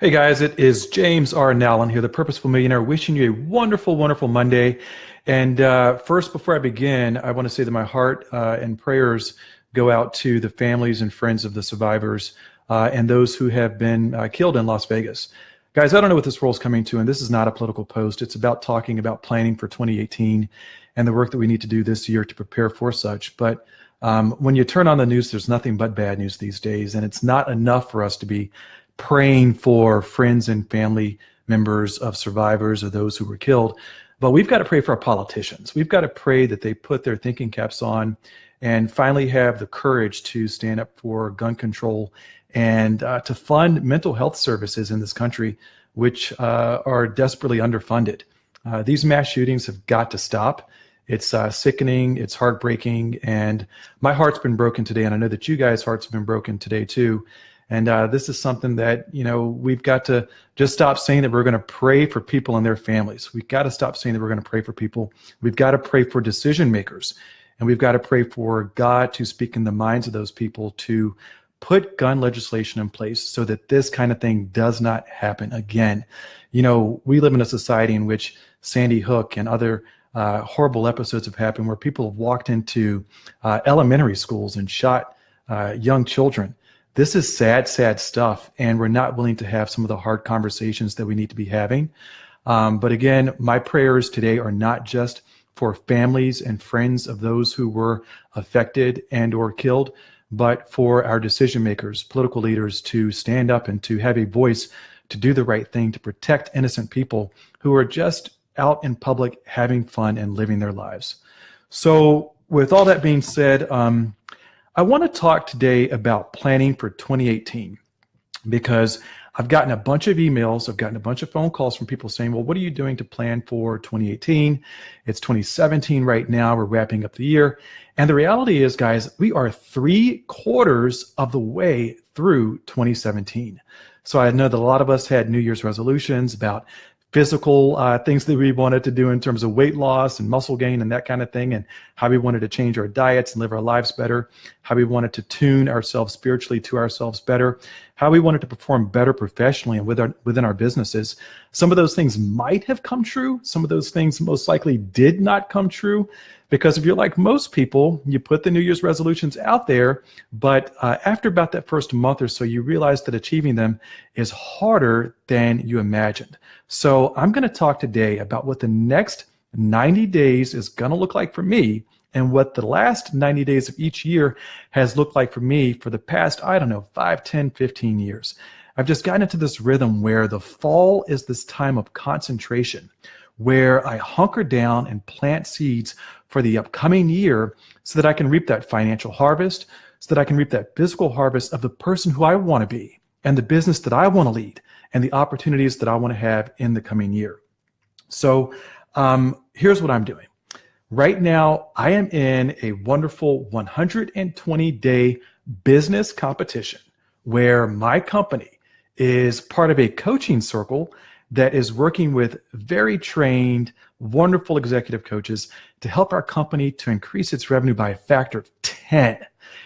Hey guys, it is James R. Nallen here, the Purposeful Millionaire, wishing you a wonderful, wonderful Monday. And first, before I begin, I want to say that my heart and prayers go out to the families and friends of the survivors and those who have been killed in Las Vegas. Guys, I don't know what this world's coming to, and this is not a political post. It's about talking about planning for 2018 and the work that we need to do this year to prepare for such. But when you turn on the news, there's nothing but bad news these days, and it's not enough for us to be praying for friends and family members of survivors or those who were killed. But we've got to pray for our politicians. We've got to pray that they put their thinking caps on and finally have the courage to stand up for gun control and to fund mental health services in this country, which are desperately underfunded. These mass shootings have got to stop. It's sickening, it's heartbreaking, and my heart's been broken today, and I know that you guys' hearts have been broken today too. And this is something that, we've got to just stop saying that we're going to pray for people and their families. We've got to stop saying that we're going to pray for people. We've got to pray for decision makers. And we've got to pray for God to speak in the minds of those people to put gun legislation in place so that this kind of thing does not happen again. We live in a society in which Sandy Hook and other horrible episodes have happened where people have walked into elementary schools and shot young children. This is sad, sad stuff, and we're not willing to have some of the hard conversations that we need to be having. But again, my prayers today are not just for families and friends of those who were affected and or killed, but for our decision makers, political leaders, to stand up and to have a voice to do the right thing, to protect innocent people who are just out in public having fun and living their lives. So with all that being said, I want to talk today about planning for 2018 because I've gotten a bunch of emails, I've gotten a bunch of phone calls from people saying, well, what are you doing to plan for 2018? It's 2017 right now, we're wrapping up the year. And the reality is, guys, we are 3/4 of the way through 2017. So I know that a lot of us had New Year's resolutions about physical things that we wanted to do in terms of weight loss and muscle gain and that kind of thing, and how we wanted to change our diets and live our lives better, how we wanted to tune ourselves spiritually to ourselves better, how we wanted to perform better professionally and within our businesses. Some of those things might have come true. Some of those things most likely did not come true, because if you're like most people, you put the New Year's resolutions out there, but after about that first month or so, you realize that achieving them is harder than you imagined. So I'm going to talk today about what the next 90 days is going to look like for me and what the last 90 days of each year has looked like for me for the past, 5, 10, 15 years. I've just gotten into this rhythm where the fall is this time of concentration, where I hunker down and plant seeds for the upcoming year so that I can reap that financial harvest, so that I can reap that physical harvest of the person who I want to be and the business that I want to lead and the opportunities that I want to have in the coming year. So here's what I'm doing. Right now, I am in a wonderful 120-day business competition where my company is part of a coaching circle that is working with very trained, wonderful executive coaches to help our company to increase its revenue by a factor of 10.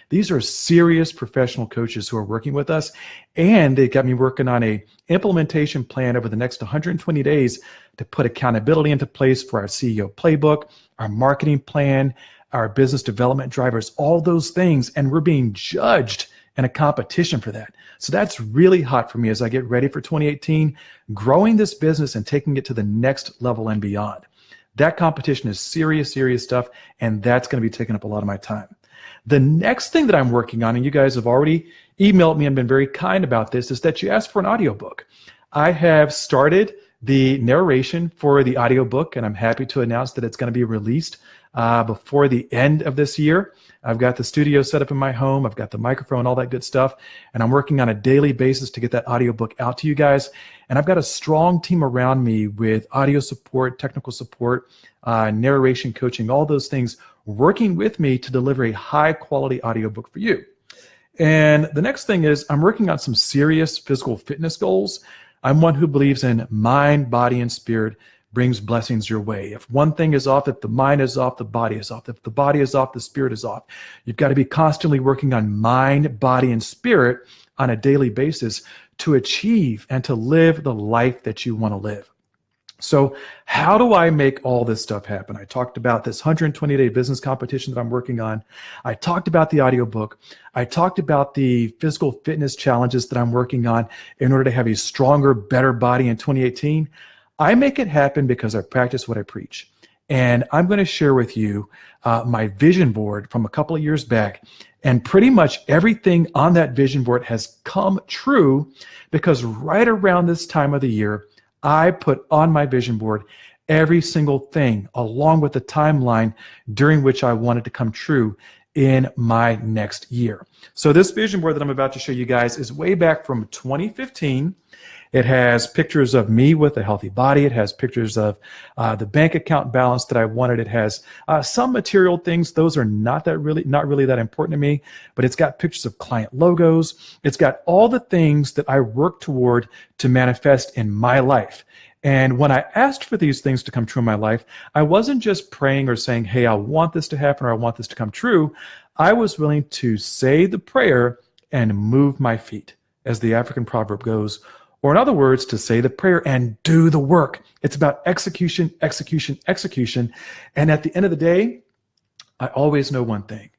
These are serious professional coaches who are working with us, and they got me working on a implementation plan over the next 120 days to put accountability into place for our CEO playbook, our marketing plan, our business development drivers, all those things, and we're being judged in a competition for that. So that's really hot for me as I get ready for 2018, growing this business and taking it to the next level and beyond. That competition is serious, serious stuff, and that's going to be taking up a lot of my time. The next thing that I'm working on, and you guys have already emailed me and been very kind about this, is that you asked for an audiobook. I have started the narration for the audiobook, and I'm happy to announce that it's going to be released before the end of this year. I've got the studio set up in my home. I've got the microphone, all that good stuff. And I'm working on a daily basis to get that audiobook out to you guys. And I've got a strong team around me with audio support, technical support, narration coaching, all those things working with me to deliver a high quality audiobook for you. And the next thing is I'm working on some serious physical fitness goals. I'm one who believes in mind, body, and spirit brings blessings your way. If one thing is off, if the mind is off, the body is off. If the body is off, the spirit is off. You've got to be constantly working on mind, body, and spirit on a daily basis to achieve and to live the life that you want to live. So how do I make all this stuff happen? I talked about this 120-day business competition that I'm working on. I talked about the audiobook. I talked about the physical fitness challenges that I'm working on in order to have a stronger, better body in 2018. I make it happen because I practice what I preach. And I'm going to share with you my vision board from a couple of years back. And pretty much everything on that vision board has come true because right around this time of the year, I put on my vision board every single thing along with the timeline during which I wanted to come true in my next year. So this vision board that I'm about to show you guys is way back from 2015. It has pictures of me with a healthy body. It has pictures of the bank account balance that I wanted. It has some material things. Those are not really that important to me, but it's got pictures of client logos. It's got all the things that I work toward to manifest in my life. And when I asked for these things to come true in my life, I wasn't just praying or saying, hey, I want this to happen or I want this to come true. I was willing to say the prayer and move my feet, as the African proverb goes. Or in other words, to say the prayer and do the work. It's about execution, execution, execution. And at the end of the day, I always know one thing.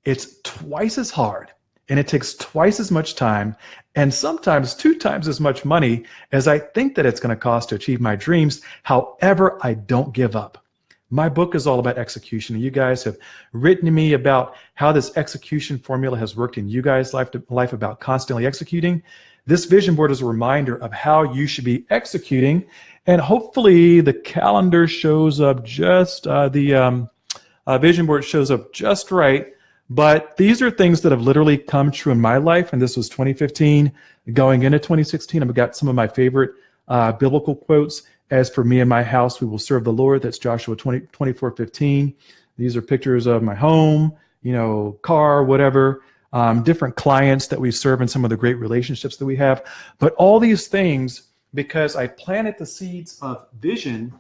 It's twice as hard and it takes twice as much time and sometimes 2 times as much money as I think that it's going to cost to achieve my dreams. However, I don't give up. My book is all about execution. And you guys have written to me about how this execution formula has worked in you guys' life about constantly executing. This vision board is a reminder of how you should be executing, and hopefully the calendar shows up just, the vision board shows up just right, but these are things that have literally come true in my life, and this was 2015. Going into 2016, I've got some of my favorite biblical quotes. As for me and my house, we will serve the Lord. That's Joshua 24:15. These are pictures of my home, car, whatever. Different clients that we serve and some of the great relationships that we have. But all these things, because I planted the seeds of vision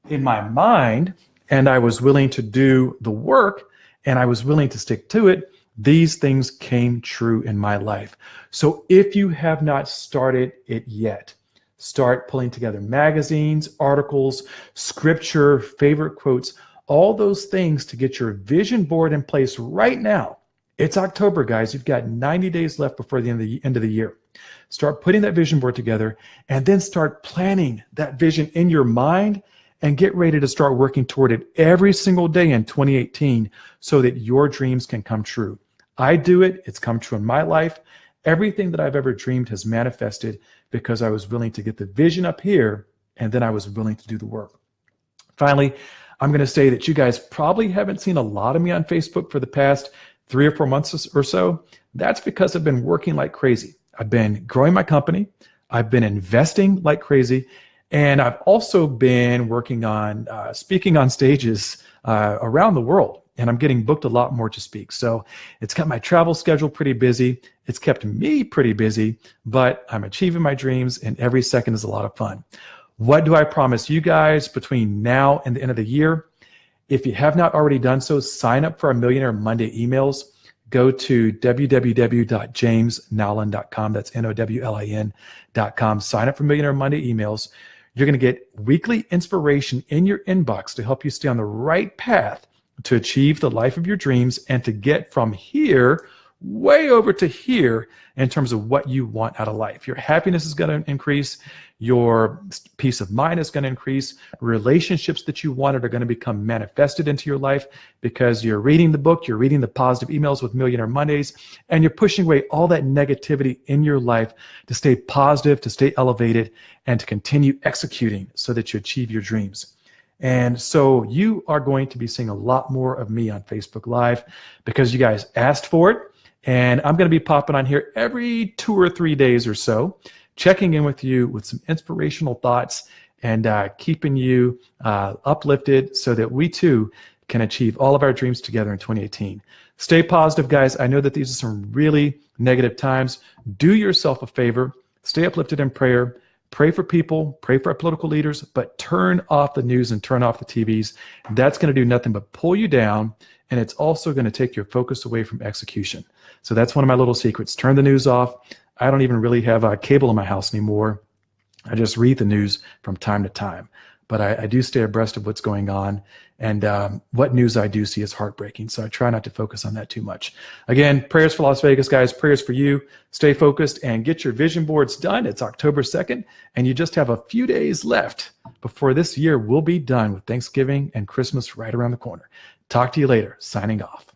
in my mind and I was willing to do the work and I was willing to stick to it, these things came true in my life. So if you have not started it yet, start pulling together magazines, articles, scripture, favorite quotes, all those things to get your vision board in place right now. It's October, guys. You've got 90 days left before the end of the year. Start putting that vision board together and then start planning that vision in your mind and get ready to start working toward it every single day in 2018 so that your dreams can come true. I do it. It's come true in my life. Everything that I've ever dreamed has manifested because I was willing to get the vision up here and then I was willing to do the work. Finally, I'm going to say that you guys probably haven't seen a lot of me on Facebook for the past 3 or 4 months or so. That's because I've been working like crazy. I've been growing my company. I've been investing like crazy. And I've also been working on speaking on stages around the world. And I'm getting booked a lot more to speak. So it's got my travel schedule pretty busy. It's kept me pretty busy, but I'm achieving my dreams and every second is a lot of fun. What do I promise you guys between now and the end of the year? If you have not already done so, sign up for our Millionaire Monday emails. Go to www.jamesnowlin.com. That's NOWLIN.com. Sign up for Millionaire Monday emails. You're going to get weekly inspiration in your inbox to help you stay on the right path to achieve the life of your dreams and to get from here way over to here in terms of what you want out of life. Your happiness is going to increase. Your peace of mind is going to increase. Relationships that you wanted are going to become manifested into your life because you're reading the book, you're reading the positive emails with Millionaire Mondays, and you're pushing away all that negativity in your life to stay positive, to stay elevated, and to continue executing so that you achieve your dreams. And so you are going to be seeing a lot more of me on Facebook Live because you guys asked for it. And I'm going to be popping on here every 2 or 3 days or so, checking in with you with some inspirational thoughts and keeping you uplifted so that we too can achieve all of our dreams together in 2018. Stay positive, guys. I know that these are some really negative times. Do yourself a favor. Stay uplifted in prayer. Pray for people, pray for our political leaders, but turn off the news and turn off the TVs. That's going to do nothing but pull you down, and it's also going to take your focus away from execution. So that's one of my little secrets. Turn the news off. I don't even really have cable in my house anymore. I just read the news from time to time. But I do stay abreast of what's going on. And what news I do see is heartbreaking. So I try not to focus on that too much. Again, prayers for Las Vegas, guys. Prayers for you. Stay focused and get your vision boards done. It's October 2nd, and you just have a few days left before this year will be done, with Thanksgiving and Christmas right around the corner. Talk to you later. Signing off.